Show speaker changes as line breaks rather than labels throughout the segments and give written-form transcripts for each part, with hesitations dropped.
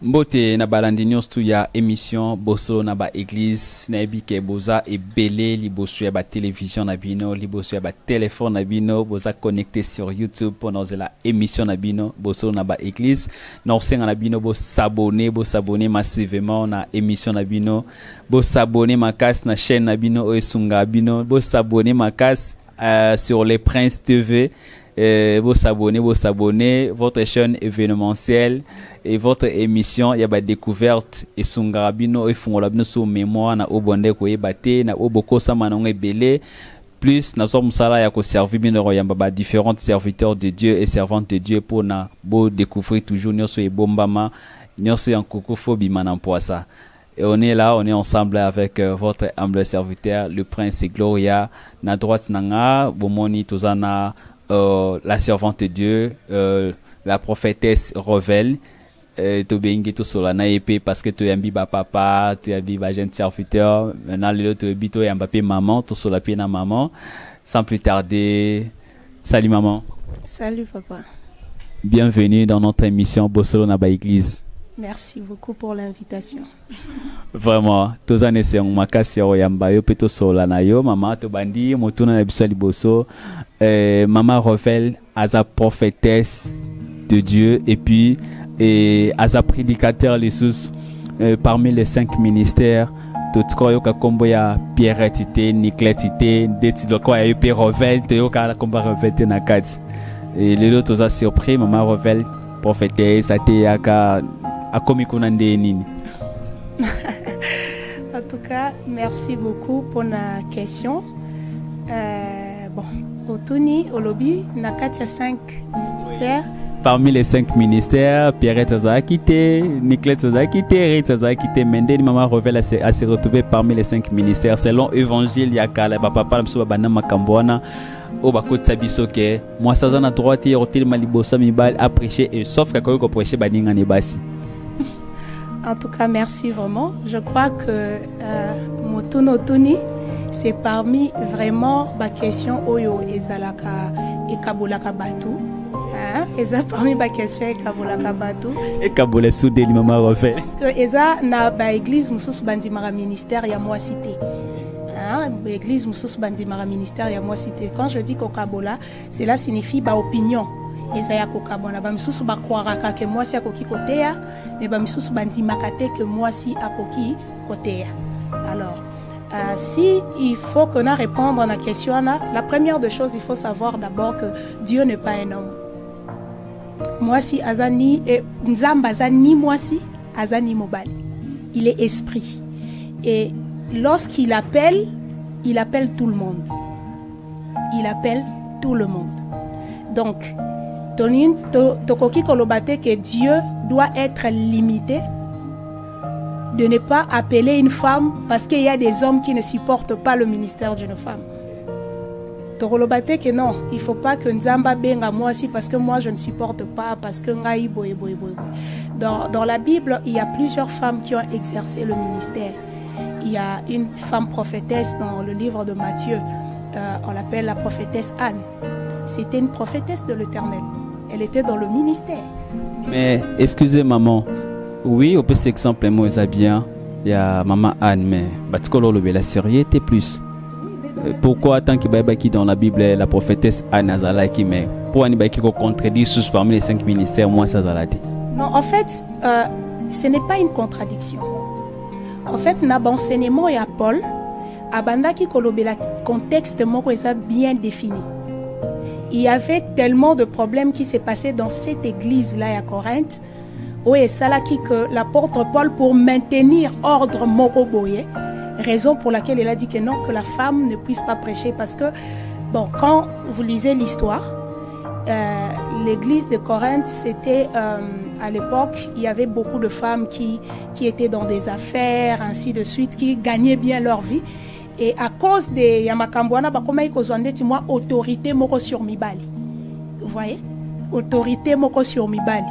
Mbote na balandi nyonso tu ya émission boso na ba église na ebike boza ebele liboso ya ba télévision na bino liboso ya ba téléphone na bino boza connecté sur YouTube pendant la émission na bino boso na ba église na senga na bino bo s'abonner massivement na émission na bino bo s'abonner makasi na chaîne na bino oesunga bino bo s'abonner makasi sur les Princes TV. Vous s'abonnez, votre chaîne événementielle et votre émission, il y a des découvertes et sungarabino et fongolabino sous mémoire na obonde ko ebate na oboko sama na belé plus na somme sala ya ko servir bino yamba différents serviteurs de Dieu et servantes de Dieu pour na bo découvrir toujours nyoso e bombama nyoso en kokofo bimana poisa. Et on est là, on est ensemble avec votre humble serviteur, le Prince et Gloria. Na droite nanga, bomoni tozana la servante de Dieu, la prophétesse Revel, tu bengi tout cela na épée parce que tu es ba papa, tu es ba jeune serviteur, maintenant l'autre bito et Mbappé maman, tout cela pied na maman. Sans plus tarder, salut maman.
Salut papa.
Bienvenue dans notre émission Bosolo na ba église.
Merci beaucoup pour l'invitation.
Vraiment, tous les années c'est un makasi yamba yo peto sola na yo maman to bandi motuna na biso liboso maman Revel as prophétesse de Dieu et puis as prédicateur les sous parmi les 5 ministères tout koyo ka kombo ya Pierretité Nicletité detido ko ya pe Revel te yo ka komba Revel te na kati et les autres a surpris maman Revel prophétesse ate aka akomikuna nini.
En tout cas, merci beaucoup pour la question. Bon, au Tuni, au lobby, il y a 5 ministères.
Parmi les 5 ministères, Pierrette a quitté, Nicolette a quitté, Rita a quitté, Mende, Maman Revel a se retrouvé parmi les 5 ministères. Selon Évangile, il y a papa, Msouabana Makambouana, Obako Tsabiso, que moi, ça a droit de dire, Malibosa Mibal a prêché, et sauf qu'à quoi prêcher Baninga Nebasi.
En tout cas, merci vraiment. Je crois que Motono Tuni, c'est parmi vraiment ma question Oyo Ezalaka et Kabolaka Batu. Eza parmi ma question et Kabolaka Batu.
Et Kabola Soudé, maman refait.
Parce que Eza na ba église Moussous Bandimara ministère ya moi cité. Église Moussous Bandimara ministère ya moi cité. Quand je dis Kabola, cela signifie ba opinion. Ezaya kokabona ba misusu ba croiraka que moi si akoki kotea mais ba misusu bandimaka te que moi si akoki kotea. Alors si il faut qu'on a répondre à la question là, la première des choses il faut savoir d'abord que Dieu n'est pas un homme. Moi si azani nzamba azani moi si azani mobile. Il est esprit et lorsqu'il appelle, il appelle tout le monde. Il appelle tout le monde. Donc Tokoki kolobate que Dieu doit être limité, de ne pas appeler une femme parce qu'il y a des hommes qui ne supportent pas le ministère d'une femme. Tokolobate que non, il ne faut pas que Nzamba benga moi aussi parce que moi je ne supporte pas, parce que ngai boy. Dans la Bible, il y a plusieurs femmes qui ont exercé le ministère. Il y a une femme prophétesse dans le livre de Matthieu, on l'appelle la prophétesse Anne. C'était une prophétesse de l'Éternel. Elle était dans le ministère.
Mais excusez maman, oui, on peut s'exemple moi ça bien, il y a maman Anne, mais batikolo le la sérieuxité plus. Pourquoi tant qu'il y a qui dans la Bible la prophétesse Anne Azalaki, mais pour un qui contredit sous parmi les 5 ministères moi ça Azalati.
Non, en fait, ce n'est pas une contradiction. En fait, n'a enseignement et à Paul, abanda qui kolobela contexte moko est bien défini. Il y avait tellement de problèmes qui s'est passé dans cette église-là à Corinthe, où est Salaki que l'apôtre Paul, pour maintenir ordre Moroboye, raison pour laquelle il a dit que non, que la femme ne puisse pas prêcher, parce que, bon, quand vous lisez l'histoire, l'église de Corinthe, c'était, à l'époque, il y avait beaucoup de femmes qui étaient dans des affaires, ainsi de suite, qui gagnaient bien leur vie. Et à cause de Yamakambouana, comme il y a autorité moko sur Mibali. Vous voyez? Autorité moko sur Mibali.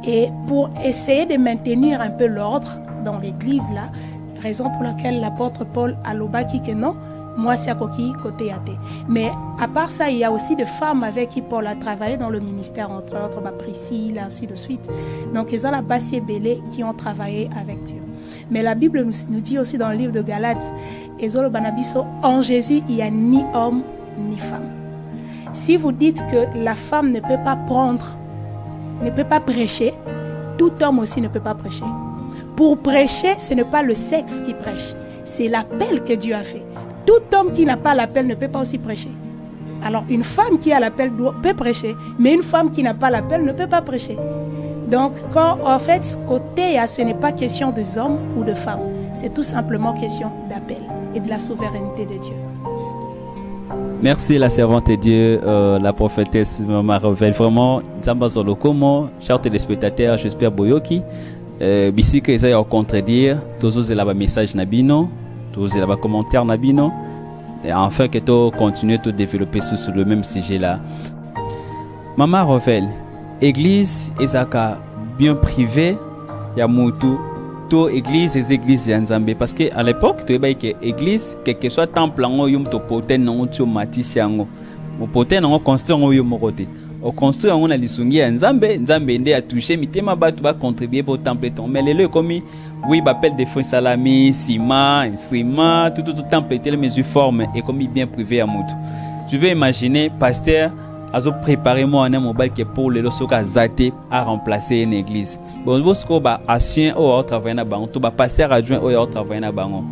Et pour essayer de maintenir un peu l'ordre dans l'église là, raison pour laquelle l'apôtre Paul a lobaki que non, moi c'est à côté athée. Mais à part ça, il y a aussi des femmes avec qui Paul a travaillé dans le ministère, entre autres Priscille, ainsi de suite. Donc ils ont la base et Bélé qui ont travaillé avec Dieu. Mais la Bible nous dit aussi dans le livre de Galates, en Jésus, il n'y a ni homme ni femme. Si vous dites que la femme ne peut pas ne peut pas prêcher, tout homme aussi ne peut pas prêcher. Pour prêcher, ce n'est pas le sexe qui prêche, c'est l'appel que Dieu a fait. Tout homme qui n'a pas l'appel ne peut pas aussi prêcher. Alors une femme qui a l'appel peut prêcher, mais une femme qui n'a pas l'appel ne peut pas prêcher. Donc en fait, côté, ce n'est pas question de hommes ou de femmes, c'est tout simplement question d'appel et de la souveraineté de Dieu.
Merci la servante de Dieu, la prophétesse Maman Revel. Vraiment, chers téléspectateurs, j'espère Boyoki. Ici que ça y a contredire, tous les messages nabino, tous les commentaires nabino, et enfin que tu continues de développer sur le même sujet là. Maman Revel, église ezaka bien privée, ya mutu. To église et église Nzambe parce que à l'époque tu es que église quel que soit temple ngo yum to poten ngo tu matisi ngo mo poten ngo construire ngo yum côté au construire ngo na lisungi Nzambe nde a touché mitema batu ba contribuer pour temple ton mais le comme oui bapel des fonds salami ciment instrument tout temple tel mesure forme et comme bien privé à mutu. Je vais imaginer pasteur azo préparer moi un mobile qui pour le soka zaté à remplacer une église. Bon bosco ba ancien au travailler na bango to ba pasteur adjoint au travailler na bango.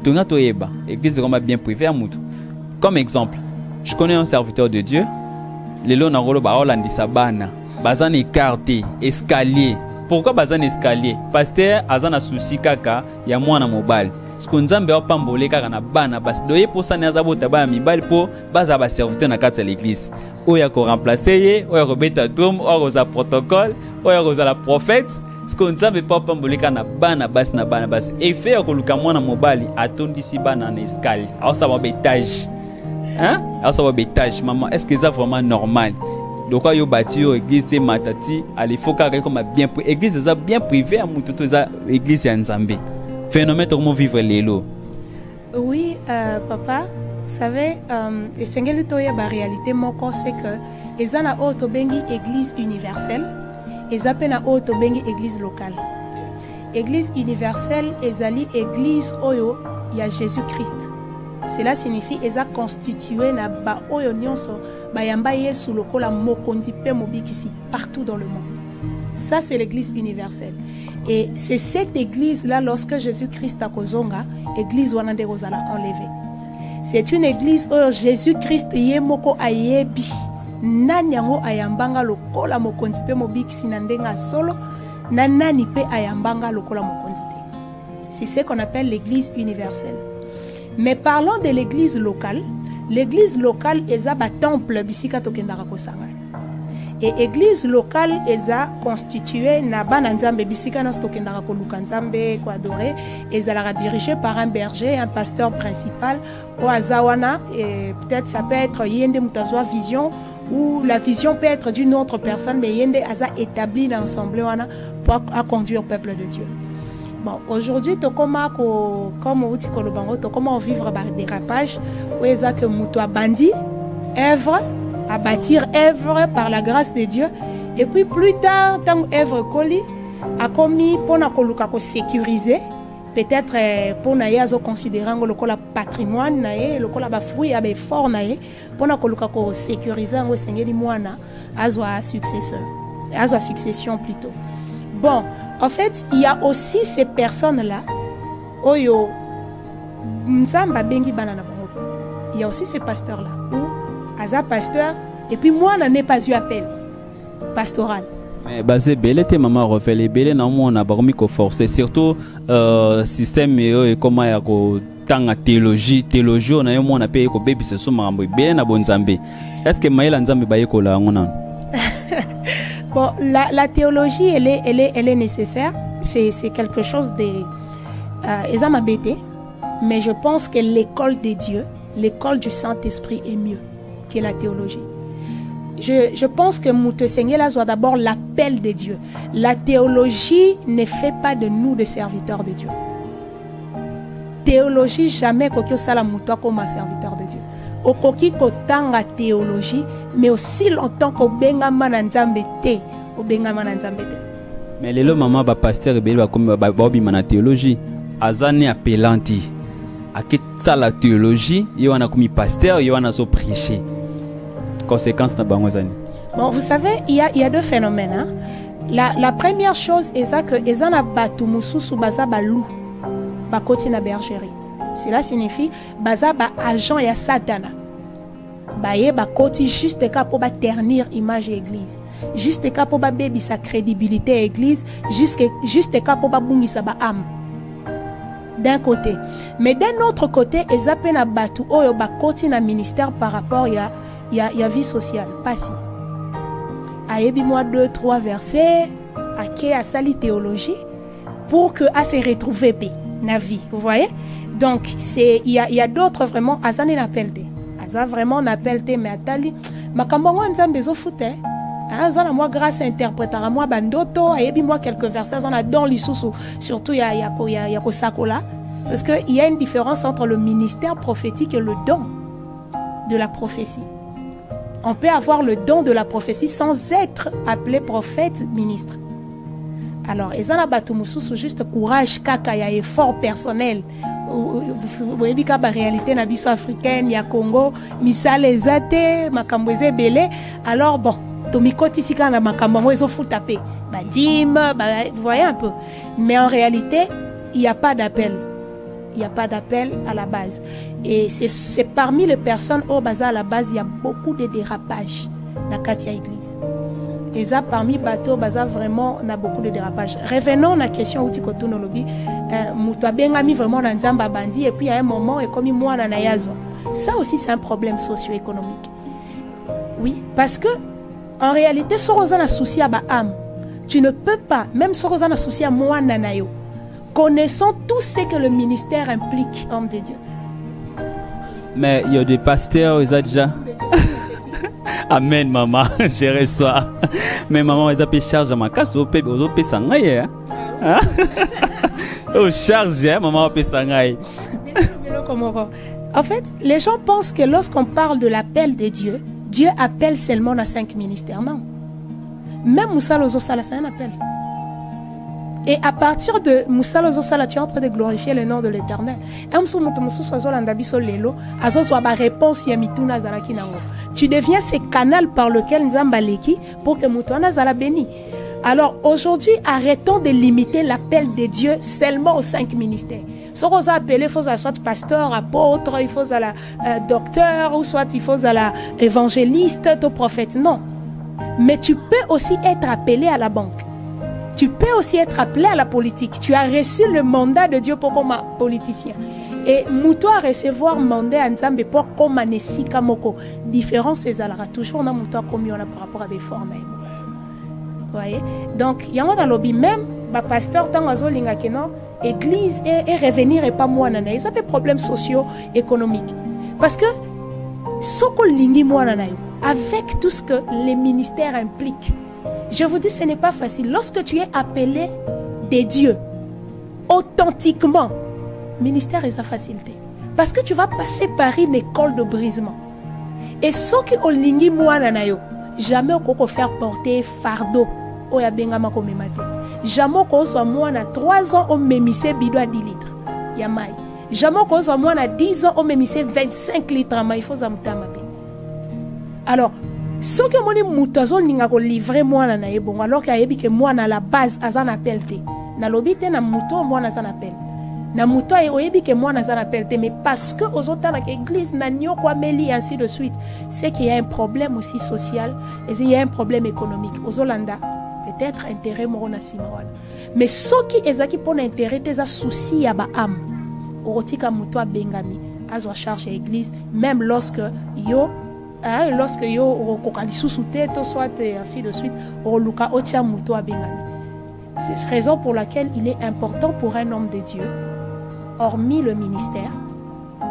Tonga to yeba église comme bien privé à mutu. Comme exemple, je connais un serviteur de Dieu. Le lo na rolo ba olandisa bana. Bazan écarté, escalier. Pourquoi bazan escalier? Pasteur azana souci kaka ya mwana mobile. Nzambe wa pambole kaka na bana basi doye pour ça naza bota bana mibali po baza ba serviteur na kati ya l'église oya ko remplacer ye oya ko beta drum oya ko za protocole oya ko za la prophète nzambe pa pambole kaka na bana basi et fait ko luka mwana mobali atondisi bana na escalier alors ça va étage alors ça va étage maman est-ce que ça vraiment normal donc yo bâti yo église matati ali faut kaka comme bien église ça bien privé à mututo za église ya Nzambe. Phénomène comment vivre les lots.
Oui, papa, vous savez, et c'est la réalité moko c'est que ils ont na autobengi église universelle, ils appellent na autobengi église locale. Église universelle, ils allient église oyo ya Jésus-Christ. Cela signifie qu'ils ont constitué na ba oyo nyonso ba yamba yesu lokola mokondi pe mobikisi partout dans le monde. Ça c'est l'église universelle. Et c'est cette église-là, lorsque Jésus-Christ a kozonga, église wanande rozala enlevée. C'est une église où Jésus-Christ yemoko ayebi. Nani yango ayambanga lokola mokondi pe mobikisi nandenga solo, nani pe ayambanga lokola mokondi te. C'est ce qu'on appelle l'église universelle. Mais parlons de l'église locale est un temple bisika tokendaka kosanga. Et l'église locale est constituée na bana nzambe bisika na stokendaka ko luka nzambe ko adorer et sera dirigée par un berger, un pasteur principal au azawana et peut-être ça peut être yende mutazwa vision ou la vision peut être d'une autre personne mais yende aza établi l'ensemble wana pour conduire le peuple de Dieu. Bon, aujourd'hui comme outi kolobango to comment vivre par dérapage où eza que muto bandi œuvre à bâtir œuvre par la grâce de Dieu et puis plus tard tant œuvre coli a commis pour na koluka ko sécuriser peut-être pour na yazo considérant le patrimoine na ye le ba fruit abe fort na ye pour na koluka ko sécuriser ngo sengeli mwana azwa succession plutôt. Bon, en fait, il y a aussi ces personnes là oyo nzamba bengi bana na bango. Il y a aussi ces pasteurs là Aza pasteur et puis moi n'en ai pas eu appel pastoral.
Mais basé belé te maman refait les belé na mo na baromi ko forcer surtout système et comment ya ko tanga théologie on a yo mo na paye ko baby se so mambo belé na bonzambe. Est-ce que maïla nzambe baye ko la ngona?
Bon, la théologie elle est nécessaire, c'est quelque chose de ezama bété, mais je pense que l'école de Dieu, l'école du Saint-Esprit est mieux que la théologie. Je pense que Moutou Seigneur soit d'abord l'appel de Dieu. La théologie ne fait pas de nous des serviteurs de Dieu. théologie jamais koki osala muto comme un serviteur de Dieu. Okoki kotanga théologie, mais aussi longtemps kobengama na nzambe te, obengama na nzambe te.
Mais lelo maman ba pasteur ebeli comme ba obima na théologie, azane appelanti. Akitsa la théologie, yo wana komi pasteur, yo wana so prêcher. Conséquence na bango zani.
Bon, vous savez, il y a deux phénomènes. Hein? La première chose est ça que ezana batu mususu baza balou, bakoti na bergerie. Cela signifie baza ba agent ya satana. Baye bakoti juste ka pour ba ternir image église, juste ka pour ba bébi sa crédibilité église, juste ka pour ba bungisa ba âme. D'un côté, mais d'un autre côté, ezape na batu oyo bakoti na ministère par rapport ya vie sociale, pas si. Ayebi moi 2-3 versets, ake a sali théologie pour que a se retrouver paix na vie, vous voyez? Donc c'est il y a d'autres vraiment azane n'appelle te. Aza vraiment n'appelle te mais atali makambo ngo nzambe zo fute. Azana moi grâce interprétera moi bandoto, ayebi moi quelques versets azana dans lisusu, surtout ya ko sakola parce que il y a une différence entre le ministère prophétique et le don de la prophétie. On peut avoir le don de la prophétie sans être appelé prophète, ministre. Alors, ezana batu mususu juste courage kaka ya effort personnel. Vous voyez ka ba réalité na biso africaine ya Congo, misale ezate, makambo ezebele. Alors bon, to mikoti sika na makambo ngo ezo futape. Ba dim, vous voyez un peu. Mais en réalité, il n'y a pas d'appel. Il n'y a pas d'appel à la base. Et c'est parmi les personnes au bazar à la base, il y a beaucoup de dérapages dans la Katia Église. Et ça, parmi bateaux, bazar vraiment, on a beaucoup de dérapages. Revenons à la question où tu as le lobby. Moutoua bengami vraiment dans Nzamba Bandi, et puis à un moment, et comme moi, dans Nayazo. Ça aussi, c'est un problème socio-économique. Oui, parce que, en réalité, si on a un souci à âme, tu ne peux pas, même si on a un souci à moi, Nanayo, connaissant tout ce que le ministère implique, homme de Dieu.
Mais il y a des pasteurs, ils ont déjà. Amen, maman, je reçois. Mais maman, ils ont charge à ma casse, au père, au père sangaye. Au charge, maman, au père sangaye.
En fait, les gens pensent que lorsqu'on parle de l'appel de Dieu, Dieu appelle seulement dans 5 ministères. Non. Même Moussa Lozosala, c'est un appel. Et à partir de Moussa Lozosala, tu es en train de glorifier le nom de l'Éternel. Tu deviens ce canal par lequel Nzambaleki pour que Moutouana Zala béni. Alors aujourd'hui, arrêtons de limiter l'appel de Dieu seulement aux 5 ministères. Ce qu'on a appelé, il faut soit pasteur, apôtre, il faut la docteur, ou soit il faut la évangéliste, ou prophète. Non. Mais tu peux aussi être appelé à la banque. Tu peux aussi être appelé à la politique. Tu as reçu le mandat de Dieu pour comme politicien. Et Mouto a recevoir mandat à Nzambe pour comme Nessi Kamoko. Différence, c'est toujours dans Mouto comme on a par rapport à des formes. Vous voyez? Donc, il y a un lobby même, le pasteur dans la église et revenir et pas moi. Ils ont des problèmes socio-économiques. Parce que, ce qu'on lingi moi, avec tout ce que les ministères impliquent, je vous dis, ce n'est pas facile. Lorsque tu es appelé des dieux, authentiquement, ministère est sa facilité. Parce que tu vas passer par une école de brisement. Et ceux qui ont lingi moi, jamais on peut faire porter fardeau. Jamais on soit moi, 3 ans, on m'émissait bidou à 10 litres. Yamai. Jamais on soit moi, 10 ans, on m'émissait 25 litres. Il faut s'amouter. Alors, ce que mon moutazon n'inga ko livrer moi na bon alors qu'il y a que moi na la base azan appel te na lobité na mouto moi na zan appel na mouto et oyebi que moi na zan appel te mais parce que aux autres dans l'église na nyo kwa meli ainsi de suite c'est qu'il y a un problème aussi social et il y a un problème économique aux Hollandais peut-être intérêt morona simawan mais ce qui ezaki pour intérêt tes soucis ya ba âme orotika mouto bengami azwa charge à l'église même lorsque lorsque yo kokalisu sous tête soit ainsi de suite oluka otia muto abengami. C'est la raison pour laquelle il est important pour un homme de Dieu hormis le ministère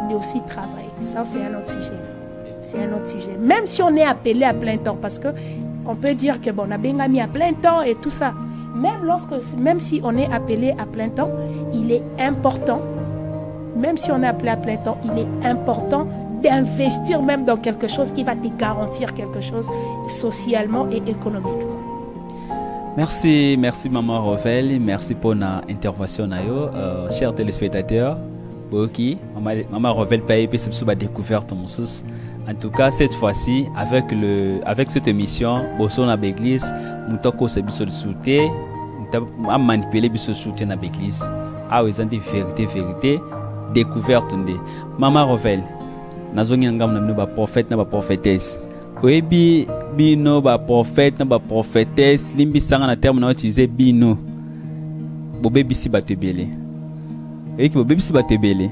de aussi travailler. Ça c'est un autre sujet. C'est un autre sujet. Même si on est appelé à plein temps parce que on peut dire que bon on a bengami à plein temps et tout ça. Même si on est appelé à plein temps, il est important même si on est appelé à plein temps, il est important d'investir même dans quelque chose qui va te garantir quelque chose socialement et économiquement.
Merci Maman Rovel, merci pour l'intervention. Chers téléspectateurs, Maman Rovel paye pour découverte. En tout cas, cette fois-ci, avec cette émission, Bosso na l'église, nous avons soutien, nous avons manipulé le soutien dans l'église. Ah oui, c'est des vérités, découverte. Maman Rovel, nous avons un prophète, une prophétesse. Oebi bino ba prophète na ba prophétesse limbi sanga na terme na utiliser bino bobebi si batebele eki bobebi si batebele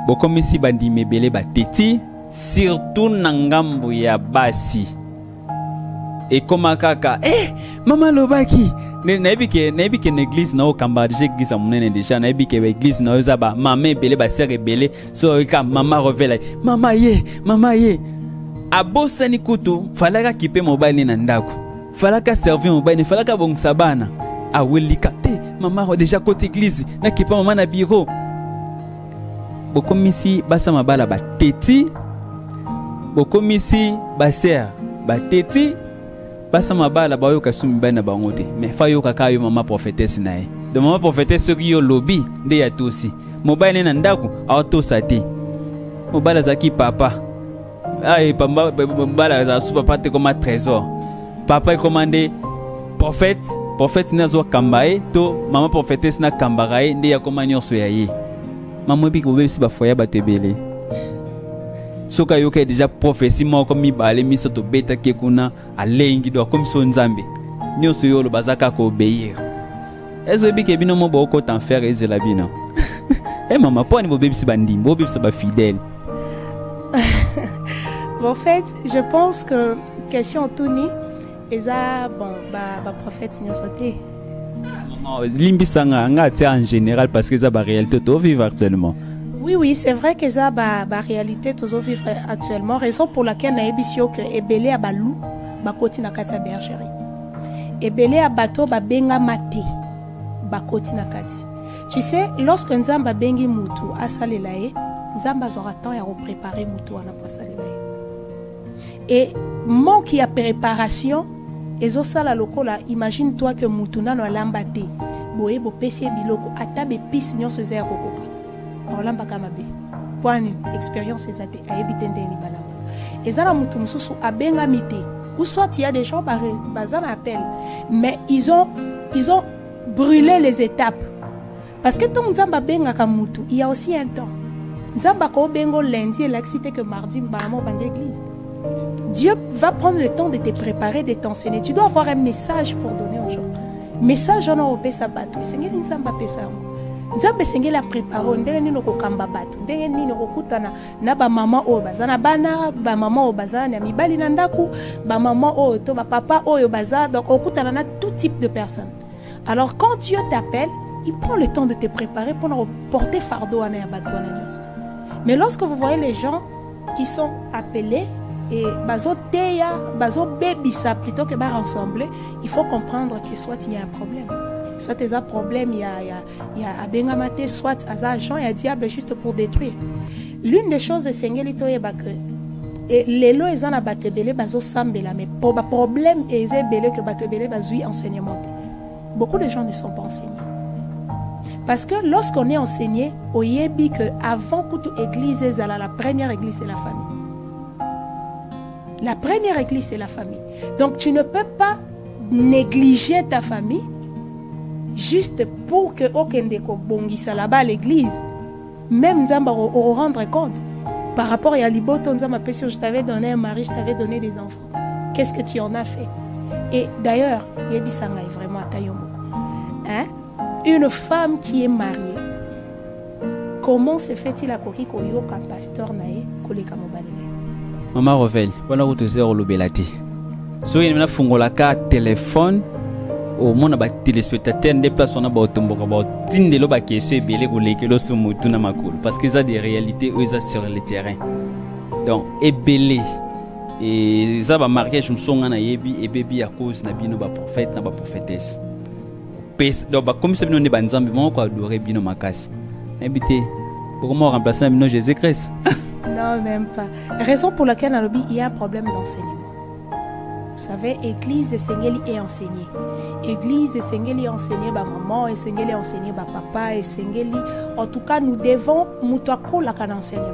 bokomi si bandi mebele bateti surtout na ngambo ya basi e koma kaka mama lobaki nayebi ke na église na okamba déjà église amunene déjà nayebi ke église na oza ba mama ebele ba sœur ebele so ka mama revela mama ye abosani kutu falaka kipe mobile na ndako falaka servir mobile falaka bongisa bana awelika te mama déjà côté église na kipe mama na bureau bokomisi basa mabala bateti bokomisi baser bateti basa mabala bayo kasumi bana bango te mais fa yo kaka yo mama prophétesse nae de mama prophétesse yo lobby nde ya tosi mobile na ndako autosa te mobile zaki papa et papa bala super pate comme un trésor papa est commandé prophète nazo kambae to maman prophétesse na kambarae nde ya komani oso yaye maman bi ko besi ba foya batebele soka yoka déjà prophétie moko mibale miso to beta ke kuna alengi do comme so nzambe nyoso yolo bazaka ko obéir ezo bi ke bino mo ba ko t'en faire ezela bino maman poni bo besi bandimbo bo besi ba fidèle.
En fait, je pense que question Tony, eza bon ba prophète nyosote.
Limbisanga ngati en général parce que ça ba réalité to vivre actuellement.
Oui, c'est vrai que ça ba réalité to vivre actuellement, raison pour laquelle na ebisio que ebele a balou ba koti na kati ya bergerie. Ebele a bateau ba benga mate ba koti na kati. Tu sais, lorsque nzamba bengi mutu asalela ye, nzamba aura temps ya préparer mutu na pasalela ye. Et manque ya préparation ezo sala lokola imagine-toi que mutuna no lambate boye bo pesi biloko atabe pisi nyonso zero kokoka olamba kama be point expérience ezate ayebitende ni balamba ezala mutu mususu abenga mité ou soit il y a des gens bazana appel mais ils ont brûlé les étapes parce que tout nzamba benga ka mutu il y a aussi un temps nzamba ko bengo lundi et l'accident que mardi mbamo bandi église. Dieu va prendre le temps de te préparer, de t'enseigner. Tu dois avoir un message pour donner aux gens. Message on a opé sabato. Seigneur nzamba pesa. Nzamba seigneur la préparer. Ndenge ni noko kamba bato. Ndenge ni noko kutana na ba mama o bazana bana, ba mama o bazana mibali na ndaku, ba mama o to ba papa o bazana. Donc okutana na tout type de personnes. Alors quand Dieu t'appelle, il prend le temps de te préparer pour porter fardeau à na bato na nyos. Mais lorsque vous voyez les gens qui sont appelés et bazo teya bazo bebisa plutôt que rassembler, il faut comprendre que soit il y a un problème, soit il y a un problème, il y a abengamate, soit il y a un agent, il y a un diable juste pour détruire. L'une des choses de Seigneur lito yebaka et les lois ils en a batebele bazo sambela mais pour problème et belé que batebele bazui enseignement. Beaucoup de gens ne sont pas enseignés. Parce que lorsqu'on est enseigné, au yebi que avant que toute église la première église c'est la famille. La première église, c'est la famille. Donc, tu ne peux pas négliger ta famille juste pour que Okendeko bongisa là-bas à l'église. Même Nzamba au rendre compte. Par rapport à Liboto, Nzamba Pessio, je t'avais donné un mari, je t'avais donné des enfants. Qu'est-ce que tu en as fait? Et d'ailleurs, Yebi Sangai, vraiment à Tayomo. Hein? Une femme qui est mariée, comment se fait-il à Koki Koyoka pasteur Nae Koleka Mobale?
Maman Rovel, voilà où tu es au lobelati. So il y a fungolaka téléphone au monde ba téléspectateur des places on a ba tomboka ba tinde lo ba question belé ko lekelo so mutu na makulu parce que ça des réalités eux ça sur le terrain. Donc ebelé et ça ba mariage msonga na yebi et baby à cause na bino ba prophète na ba prophétesse. Donc ba comme ça bino ne ba nzambe mo ko adorer bino makasi. Habité Comment remplacer un Jésus-Christ?
Non, même pas. Raison pour laquelle il y a un problème d'enseignement. Vous savez, Église et Seigneur est enseigné. Église et Seigneur est enseigné par maman, et Seigneur est enseigné par papa, et Seigneur. En tout cas, nous devons moutouako la enseignement.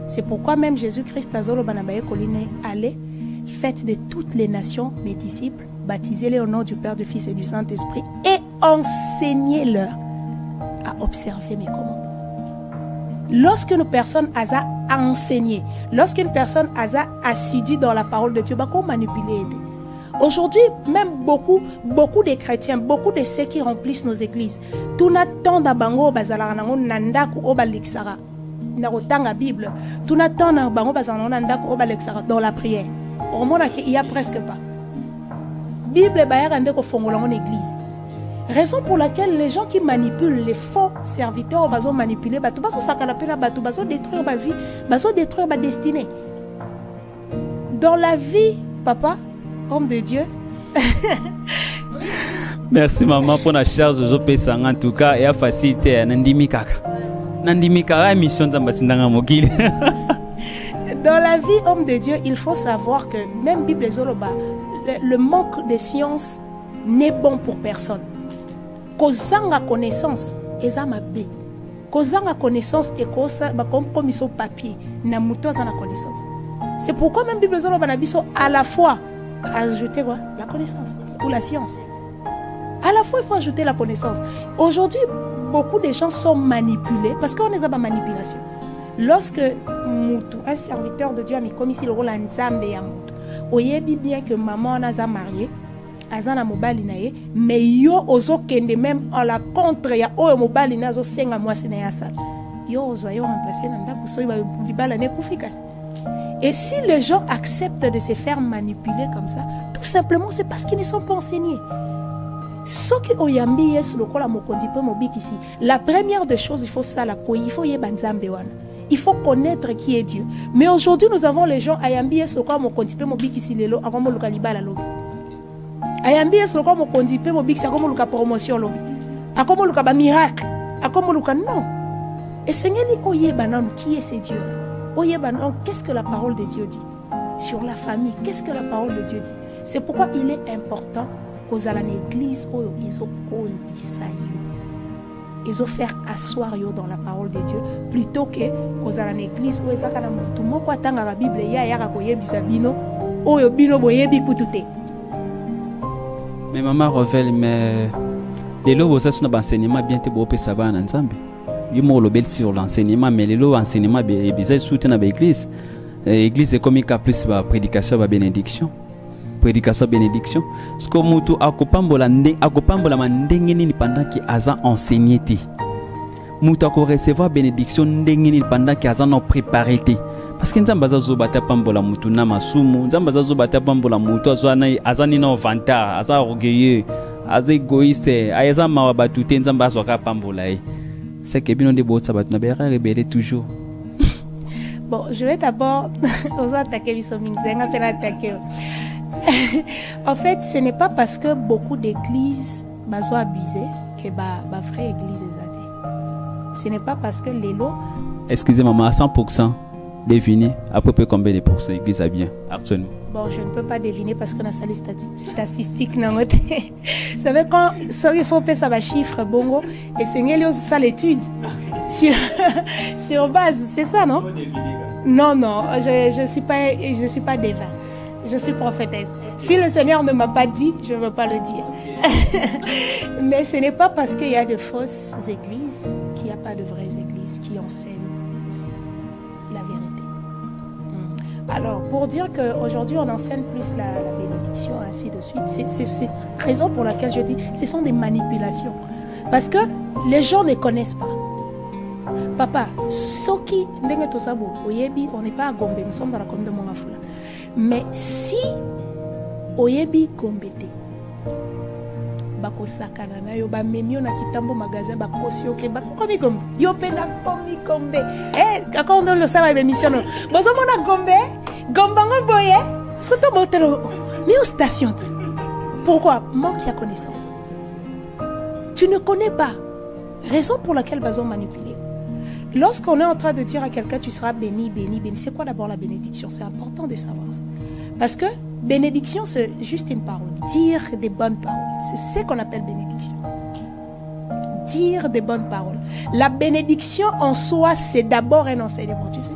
C'est pourquoi même Jésus-Christ a zolo banabaye koline allez, faites de toutes les nations mes disciples, baptisez-les au nom du Père, du Fils et du Saint-Esprit, et enseignez-leur à observer mes commandements. Lorsqu'une personne a enseigné, lorsqu'une personne a assidue dans la parole de Dieu, comment manipuler? Aujourd'hui, même beaucoup de chrétiens, beaucoup de ceux qui remplissent nos églises, tout n'attend d'abango bazalango nandaku obalixara, narotanga Bible, tout n'attend d'abango bazalango nandaku obalixara dans la prière. Au monde il y a presque pas. Bible bayarande ko fongolango église. Raison pour laquelle les gens qui manipulent les faux serviteurs vont manipuler, vont détruire ma vie, vont détruire ma destinée. Dans la vie, papa, homme de Dieu.
Merci maman pour la charge de Jopé en tout cas et à faciliter Nandimi Kaka émission Zambatindanga Mokili.
Dans la vie, homme de Dieu, il faut savoir que même Bible Zoloba, le manque de science n'est bon pour personne. Kozanga connaissance ezama be kozanga connaissance et kosa comme ils sont papier na muto za na connaissance. C'est pourquoi même Bible zolo banabiso à la fois ajouter quoi la connaissance ou la science. À la fois il faut ajouter la connaissance. Aujourd'hui beaucoup de gens sont manipulés parce qu'on les a pas manipulation. Lorsque mutu un serviteur de Dieu a mis comme ici le rôle en nzambe ya mutu oyebi bien que maman n'a pas marié azana mobali na ye mais yo ozo kende même en la contre ya oyo mobali na zo senga mwasi na yasa yo ozo yo remplacer na ndako so ibala ne kufikasi. Et si les gens acceptent de se faire manipuler comme ça, tout simplement c'est parce qu'ils ne sont pas enseignés. Ce qui oyambi yesu lokola mokondi pe mobikisi, la première des choses il faut ça la ko il faut yeba nzambe wana. Il faut connaître qui est Dieu. Mais aujourd'hui nous avons les gens ayambi yesu lokola mokondi pe mobikisi lelo akomo lokalibala lobi. Ayambi est comme on dit peu mobile c'est comme le promotion lobby a comme le ba miracle a comme le non et Seigneur dit oye banan qui est ce Dieu oye banan qu'est-ce que la parole de Dieu dit sur la famille, qu'est-ce que la parole de Dieu dit. C'est pourquoi il est important qu'aux à l'église oyo ils ont kolisa yo ils ont faire asseoir yo dans la parole de Dieu plutôt que qu'aux à l'église oyo ezaka na mutu moko atanga la Bible ya yaka koyebisa bino oyo bino boyebi kutute.
Mais maman Revel, mais les lots vous sont enseignement bien te beau ça va en ensemble. Il m'a le bel sur l'enseignement mais les lots enseignement bizarre soutien dans l'église. L'église est comme il y a plus de prédication de bénédiction. Prédication bénédiction. Ce que mutu akopambola mandenge ni pendant qui aza enseigné ti. Mutu ako recevoir bénédiction ndenge ni pendant qui aza non préparé ti. Parce que nzamba za zo bata pambola mutu na masumu, nzamba za zo bata pambola mutu azani no vantard, aza orgueilleux, aza égoïste, aza mawabatu te nzamba zo ka pambola. C'est que bino de botsa batu na bera rebelle toujours.
Bon, je vais d'abord aux attaquer bisomingzenga faire attaquer. En fait, ce n'est pas parce que beaucoup d'églises bazo abusé que ba vraie église est. Ce n'est pas parce que les lots.
Excusez-moi, à 100%. Deviner à peu près combien de pourcents l'église a bien actuellement.
Bon, je ne peux pas deviner parce qu'on a ça les statistiques dans notre. Vous savez quand il faut faire ça chiffre bongo et Seigneur ça l'étude sur base, c'est ça non? Non, je suis pas devin. Je suis prophétesse. Si le Seigneur ne m'a pas dit, je ne veux pas le dire. Mais ce n'est pas parce qu'il y a de fausses églises qu'il n'y a pas de vraies églises qui enseignent aussi la vérité. Alors, pour dire qu'aujourd'hui, on enseigne plus la bénédiction, ainsi de suite, c'est raison pour laquelle je dis ce sont des manipulations. Parce que les gens ne connaissent pas. Papa, Soki, on n'est pas à Gombe, nous sommes dans la commune de Mongafula. Mais si Oyebi Gombete, bakosakana na yo ba memio na kitambo magasin bakosi oke bakomi Gombe yo pe na komi Gombe quand on donne le salaire d'émission bozo mona Gombe ngo boye surtout motelo mais aux stations. Pourquoi? Manque de connaissance. Tu ne connais pas. Raison pour laquelle bazo manipuler. lorsqu'on est en train de dire à quelqu'un tu seras béni, béni, béni, c'est quoi d'abord la bénédiction? C'est important de savoir ça. Parce que bénédiction, c'est juste une parole. Dire des bonnes paroles. C'est ce qu'on appelle bénédiction. Dire des bonnes paroles. La bénédiction en soi, c'est d'abord un enseignement, tu sais.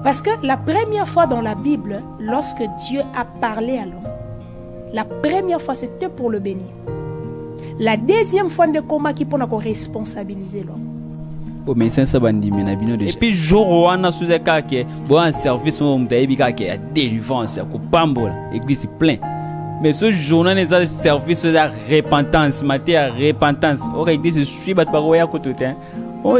Parce que la première fois dans la Bible, lorsque Dieu a parlé à l'homme, la première fois, c'était pour le bénir. La deuxième fois, de comment qui peut responsabiliser l'homme.
Et puis jour où on a sous un cas qui bon un service on a qui a délivrance ko pambola église plein mais ce journal les a service de repentance matière repentance ok église suis bat par oya ko tout hein oh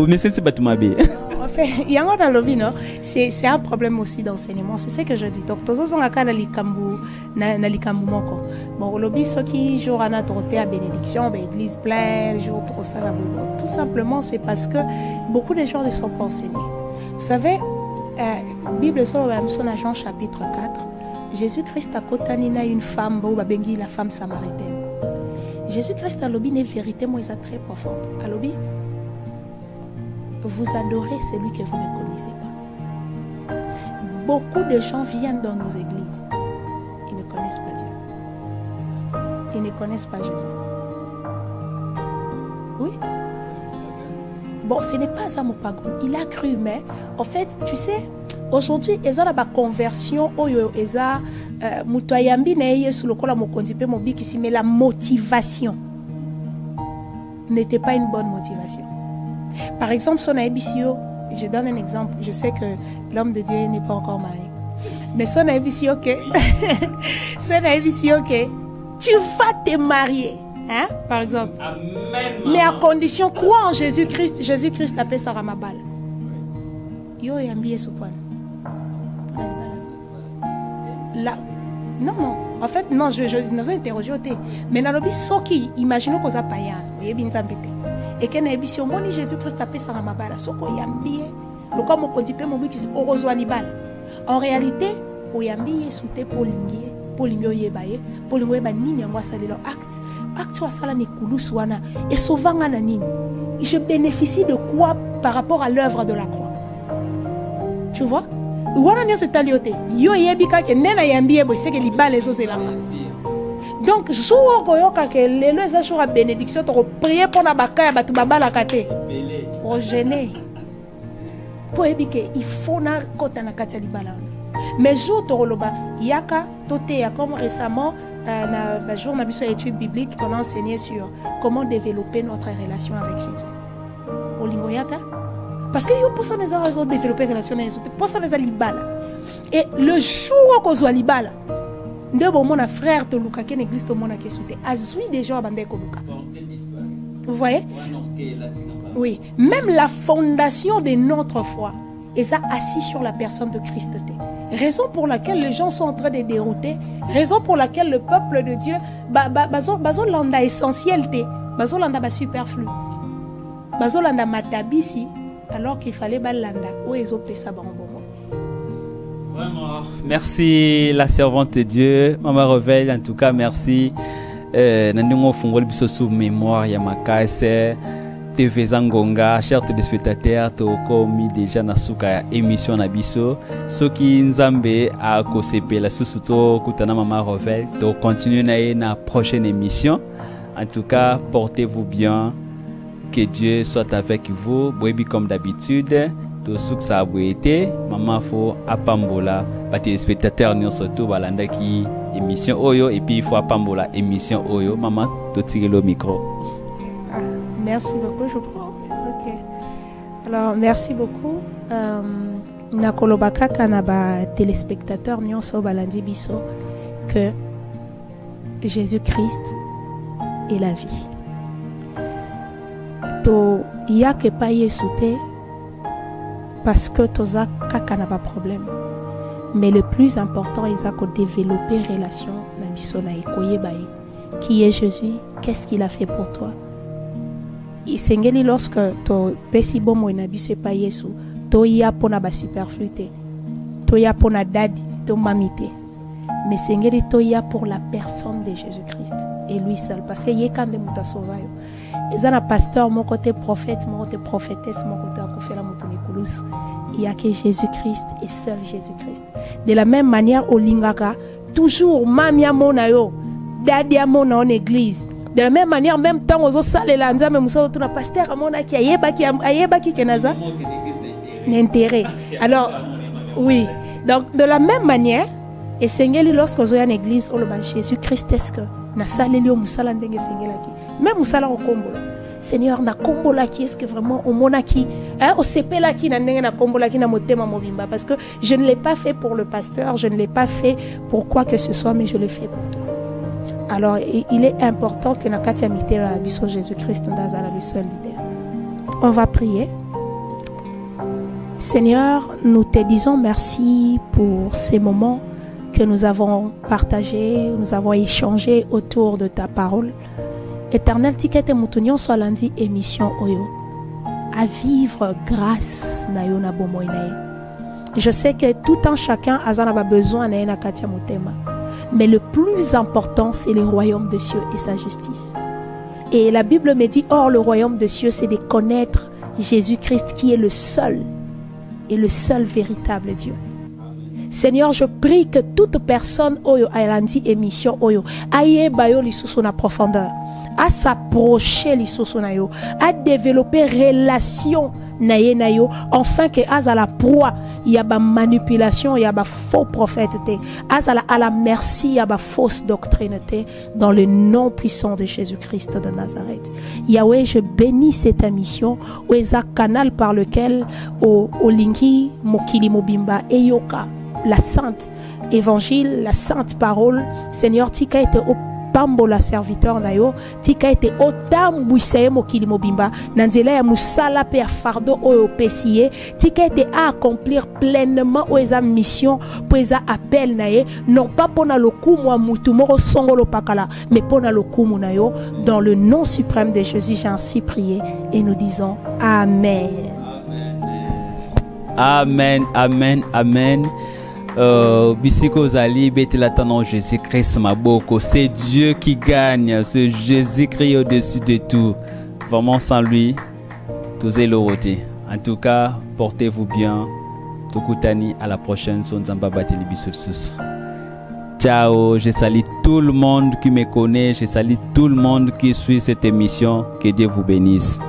mais c'est pas tout ma bé.
En fait, il y a un dans le vino, c'est un problème aussi d'enseignement, c'est ce que je dis. Donc tous on a kana likambu na likambu moko. Bon le lobby ce qui jour à notre à bénédiction, ben église pleine, jour trop ça la boulot. Tout simplement c'est parce que beaucoup de gens ne sont pas enseignés. Vous savez, Bible sur la Jean chapitre 4, Jésus-Christ a cotanina une femme ou babengi la femme samaritaine. Jésus-Christ a lobby une vérité moi très profonde. A lobby vous adorez celui que vous ne connaissez pas. Beaucoup de gens viennent dans nos églises. Ils ne connaissent pas Dieu. Ils ne connaissent pas Jésus. Oui. Bon, ce n'est pas ça mon pagon. Il a cru, mais en fait, tu sais, aujourd'hui, ils ont la conversion, ils ont mais la motivation n'était pas une bonne motivation. Par exemple, son abissio, je donne un exemple. Je sais que l'homme de Dieu n'est pas encore marié. Mais son abissio que, tu vas te marier. Hein, par exemple. Amen, mais à condition, crois en Jésus-Christ. Jésus-Christ appelle ça Ramabal. Yo et ambié ce point. Là. Non. En fait, non, je n'ai interrogé. Mais dans le bis, ce qui, imaginons qu'on a païen. Vous bien s'embêter. Et que na biso moni Jésus-Christ appelle ça Ramabal. Soko yambié. Le corps mon petit peu mon but qui se orozwanibal. En réalité, oyambié souté pour linguer. Pour linguer baye. Pour linguer ba nini yango asali leur acte. Acte wa sala ni kulus wana. Et souvent na nini. Je bénéficie de quoi par rapport à l'œuvre de la croix. Tu vois? Wana nyo se taliote. Yo yebika ke nena yambié bo c'est que li ba les ozela. Donc jour koyoka ke lelo eza jour à bénédiction to prier pour na bakaya batu babala kate. Pour gêner. Pour ebike il faut na kota na kati libala. Mais jour toroloba yaka toté comme récemment na jour na biso étude biblique qu'on a enseigné sur comment développer notre relation avec Jésus. Olingo yaka parce que yo pour ça nous avons développé relation avec Jésus. Pour ça nous a libala. Et le jour qu'on soit libala ndebo mon frère to luka ken église to mona ke souté azui des gens bande ko luka. Vous voyez? Oui, même la fondation de notre foi est ça assis sur la personne de Christ. Raison pour laquelle les gens sont en train de dérouter, raison pour laquelle le peuple de Dieu bazo landa essentiel te, bazo landa ba superflu. Bazo landa matabisi alors qu'il fallait balanda o ezo pesa bango.
Vraiment, merci la servante de Dieu, Maman Reveil, en tout cas merci. Nandingo fungol biso sous mémoire ya makase TV Zangonga, chers téléspectateurs, to komi déjà na suka émission na biso. Soki nzambe a kosepe la susuto kutana Maman Reveil, to continuer na prochaine émission. En tout cas, portez-vous bien. Que Dieu soit avec vous. Boebi comme d'habitude. To souk sa abouete maman fo apambola ba téléspectateurs nous surtout balanda ki émission oyo et puis il faut apambola émission oyo maman to tirelo micro.
Merci beaucoup, je prends. OK. Alors merci beaucoup na kolobaka kana ba téléspectateurs nyonso balandi biso que Jésus-Christ est la vie. To yake pa yesute parce que toza kaka n'a pas problème. Mais le plus important, ils ont développé relation na biso na ekoye bae. Qui est Jésus? Qu'est-ce qu'il a fait pour toi? Isengeli lorsque to pesi bomo na biso pa Yesu, to ya pona ba superfluité. To ya pona dadi, to mamité. Mais sengeli to ya pour la personne de Jésus-Christ et lui seul parce que yekande muta sauvayo. eza na pasteur mon côté prophète mon côté prophétesse mon côté akofela moto nekulusu. Il y a que Jésus-Christ et seul Jésus-Christ. De la même manière au lingaka toujours mamia mona yo dadia mona en église. De la même manière même temps aux salles la nzambe musa to na pasteur mona ki ayebaki kenaza n'intérêt. Alors oui, donc de la même manière et sengeli lorsque vous en église au ba Jésus-Christ est-ce que na saleli o musala ndenge sengelaki même musala o kombola Seigneur na kombola ki est-ce que vraiment au monaki au sepela ki na ndenge na kombola ki na motema mobimba parce que je ne l'ai pas fait pour le pasteur, je ne l'ai pas fait pour quoi que ce soit mais je l'ai fait pour toi. Alors il est important que na katia mitela biso Jésus-Christ ndazala le seul leader. On va prier. Seigneur, nous te disons merci pour ces moments que nous avons partagé, nous avons échangé autour de ta parole. Éternel, tikete moutonyon soit lundi émission oyo. À vivre grâce na yo na bomoy na ye. Je sais que tout un chacun a besoin na ye na katia motema. Mais le plus important, c'est le royaume des cieux et sa justice. Et la Bible me dit, or le royaume des cieux, c'est de connaître Jésus-Christ qui est le seul et le seul véritable Dieu. Seigneur, je prie que toute personne oyo ailandi émission oyo ayeba yo lisusu na profondeur, à s'approcher lisusu na yo, à développer relation na ye na yo, enfin que azala proie ya ba manipulation ya ba faux prophète te, azala à la merci ya ba fausse doctrine te, dans le nom puissant de Jésus-Christ de Nazareth. Yahweh, je bénis cette émission ou eza canal par lequel au lingi mokili mobimba eyoka la sainte évangile, la sainte parole. Seigneur, tika ete au pambola serviteur na yo, tika ete o tambwisa mokili mobimba nanzela ya musala pe ya fardo oyo pesiye, tika ete a accomplir pleinement oeza mission po eza appel na ye, non pas pona lokumu wa mutu moko songolo pakala, mais pona lokumu na yo. Dans le nom suprême de Jésus, j'ai ainsi prié et nous disons Amen.
Amen, amen, amen. Bisiko Zali, Betelaton Jésus-Christ Maboko. C'est Dieu qui gagne. C'est Jésus-Christ au-dessus de tout. Vraiment sans lui, tous est l'oroté. En tout cas, portez-vous bien. Tokutani, à la prochaine. Sonzamba Bateli Bissus. Ciao. Je salue tout le monde qui me connaît. Je salue tout le monde qui suit cette émission. Que Dieu vous bénisse.